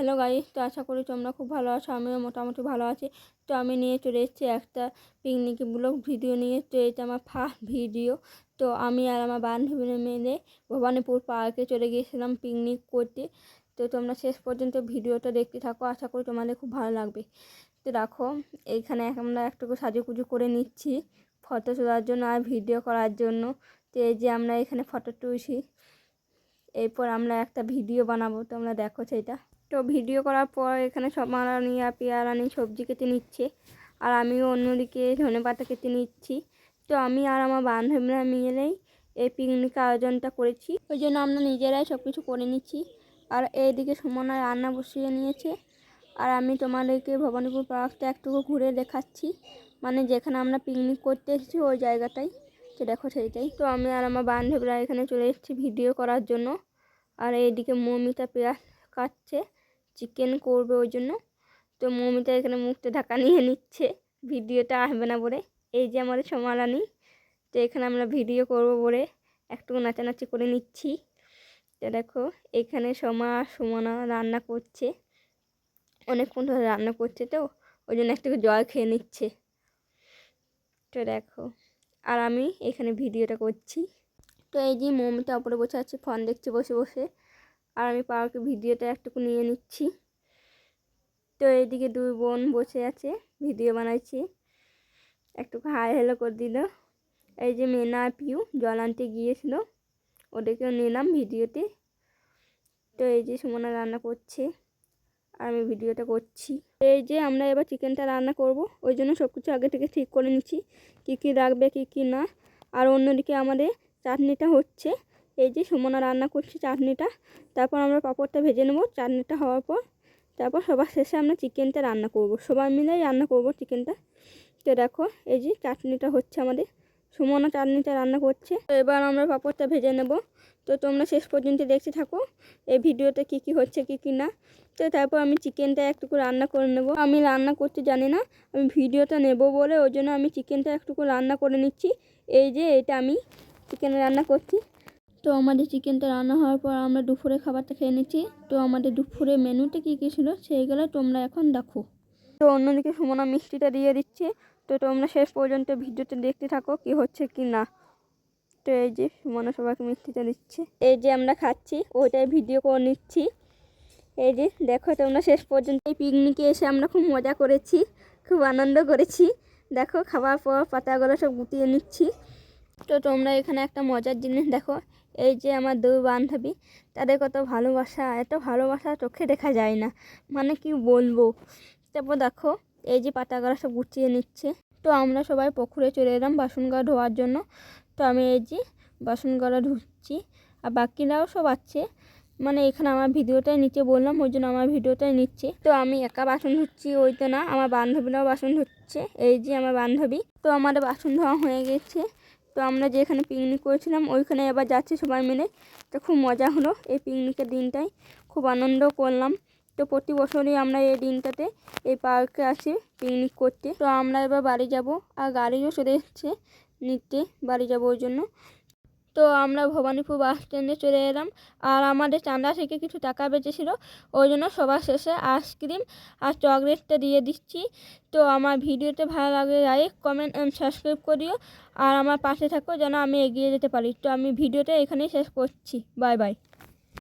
Hello guys, তো আশা করি তোমরা খুব ভালো আছো। আমিও মোটামুটি ভালো আছি। তো আমি নিয়ে চলে এসেছি একটা পিকনিক ব্লগ ভিডিও নিয়ে। তো এটা আমার ফার্স্ট ভিডিও। তো আমি আর আমার বান্ধবীরা মিলে ভবানীপুর পার্কে চলে গিয়েছিলাম পিকনিক করতে। তো তোমরা শেষ পর্যন্ত ভিডিওটা দেখতে থাকো, আশা করি তোমাদের খুব ভালো লাগবে। তো দেখো, এইখানে আমরা একটু সাজুগুজু করে নিচ্ছি ফটো তোলার জন্য আর ভিডিও করার জন্য। তো এই যে আমরা এখানে ফটো তুলছি, এরপর আমরা একটা ভিডিও বানাবো, তোমরা দেখো সেটা। তো ভিডিও করার পর এখানে সব মারানি আর পেয়ারানি সবজি কেটে নিচ্ছে, আর আমিও অন্যদিকে ধনেপাতা কেটে নিচ্ছি। তো আমি আর আমার বান্ধবীরা মিলেই এই পিকনিক আয়োজনটা করেছি, ওই জন্য আমরা নিজেরাই সব কিছু করে নিচ্ছি। আর এইদিকে সুমনা রান্না বসিয়ে নিয়েছে, আর আমি তোমাদেরকে ভবানীপুর পার্কটা একটু ঘুরে দেখাচ্ছি, মানে যেখানে আমরা পিকনিক করতে এসেছি ওই জায়গাটাই। তো দেখো সেইটাই। তো আমি আর আমার বান্ধবীরা এখানে চলে এসেছি ভিডিও করার জন্য। আর এইদিকে মৌমিতা পেঁয়াজ কাটছে, চিকেন করবে ওই জন্য। তো মৌমিতা এখানে মুখটা ঢাকা নিয়ে নিচ্ছে, ভিডিওটা আসবে না বলে। এই যে আমাদের সোমারানি, তো এখানে আমরা ভিডিও করব বলে একটু নাচানাচি করে নিচ্ছি। তো দেখো, এখানে সুমনা রান্না করছে, অনেকক্ষণ ধরে রান্না করছে, তো ওই জন্য একটু জল খেয়ে নিচ্ছে। তো দেখো, আর আমি এখানে ভিডিওটা করছি। তো এই যে মৌমিতা ওপরে বসে আছে, ফোন দেখছে বসে বসে, আর আমি পার্কে ভিডিওটা একটুকু নিয়ে নিচ্ছি। তো এইদিকে দুই বোন বসে আছে, ভিডিও বানাইছি, একটু হাই হ্যালো করে দিল। এই যে মেনা আর পিউ জল আনতে গিয়েছিল, ওদেরকেও নিলাম ভিডিওতে। তো এই যে সুমনা রান্না করছে আর আমি ভিডিওটা করছি। এই যে আমরা এবার চিকেনটা রান্না করব, ওই জন্য সব কিছু আগে থেকে ঠিক করে নিচ্ছি, কী কী রাখবে কী কী না। আর অন্যদিকে আমাদের চাটনিটা হচ্ছে, এই যে সুমনা রান্না করছে চাটনিটা। তারপর আমরা পাঁপড়টা ভেজে নেব চাটনিটা হওয়ার পর। তারপর সবার শেষে আমরা চিকেনটা রান্না করব, সবাই মিলেই রান্না করব চিকেনটা। তো দেখো, এই যে চাটনিটা হচ্ছে আমাদের, সুমনা চাটনিটা রান্না করছে। তো এবার আমরা পাঁপড়টা ভেজে নেব। তো তোমরা শেষ পর্যন্ত দেখতে থাকো এই ভিডিওতে কী কী হচ্ছে কী কী না। তো তারপর আমি চিকেনটা একটুকু রান্না করে নেব। আমি রান্না করতে জানি না, আমি ভিডিওটা নেব বলে ওই জন্য আমি চিকেনটা একটুকু রান্না করে নিচ্ছি। এই যে এটা আমি চিকেন রান্না করছি। তো আমাদের চিকেনটা রান্না হওয়ার পর আমরা দুপুরে খাবারটা খেয়ে নিচ্ছি। তো আমাদের দুপুরে মেনুতে কী কী ছিল সেইগুলো তোমরা এখন দেখো। তো অন্যদিকে সুমনা মিষ্টিটা দিয়ে দিচ্ছে। তো তোমরা শেষ পর্যন্ত ভিডিওতে দেখতে থাকো কি হচ্ছে কি না। তো এই যে সুমনা সবাইকে মিষ্টিটা দিচ্ছে, এই যে আমরা খাচ্ছি, ওইটাই ভিডিও করে নিচ্ছি। এই যে দেখো, তোমরা শেষ পর্যন্ত এই পিকনিকে এসে আমরা খুব মজা করেছি, খুব আনন্দ করেছি। দেখো, খাবার পর পাতাগুলো সব গুটিয়ে নিচ্ছি। তো তোমরা এখানে একটা মজার জিনিস দেখো, এই যে আমার দুই বান্ধবী, তাদের কত ভালোবাসা, এত ভালোবাসা চোখে দেখা যায় না, মানে কি বলবো। তারপর দেখো, এই যে পাতাগুলো সব গুছিয়ে নিচ্ছে। তো আমরা সবাই পুকুরে চলে এলাম বাসনগুলো ধোয়ার জন্য। তো আমি এই যে বাসনগুলো ধুচ্ছি, আর বাকিরাও সব আছে, মানে এখানে আমার ভিডিওটাই নিচে বললাম ওই জন্য আমার ভিডিওটাই নিচ্ছে। তো আমি একা বাসন ধুচ্ছি ওই তো না, আমার বান্ধবীরাও বাসন ধুচ্ছে, এই যে আমার বান্ধবী। তো আমাদের বাসন ধোয়া হয়ে গেছে। তো আমরা যেখানে পিকনিক করেছিলাম ওইখানে এবার যাচ্ছি সবাই মিলে। তো খুব মজা হলো এই পিকনিকের দিনটাই, খুব আনন্দ করলাম। তো প্রতি বছরই আমরা এই দিনটাতে এই পার্কে আসি পিকনিক করতে। তো আমরা এবার বাড়ি যাব, আর গাড়িও চলে এসেছে নিতে, বাড়ি যাব ওই জন্য। তো আমরা ভবানীপুর বাস স্ট্যান্ডে চলে এলাম, আর আমাদের চাঁদা থেকে কিছু টাকা বেঁচেছিল, ওই জন্য সবার শেষে আইসক্রিম আর চকলেটটা দিয়ে দিচ্ছি। তো আমার ভিডিওতে ভালো লাগে লাইক কমেন্ট অ্যান্ড সাবস্ক্রাইব করিও, আর আমার পাশে থাকো যেন আমি এগিয়ে যেতে পারি। তো আমি ভিডিওটা এখানেই শেষ করছি, বাই বাই।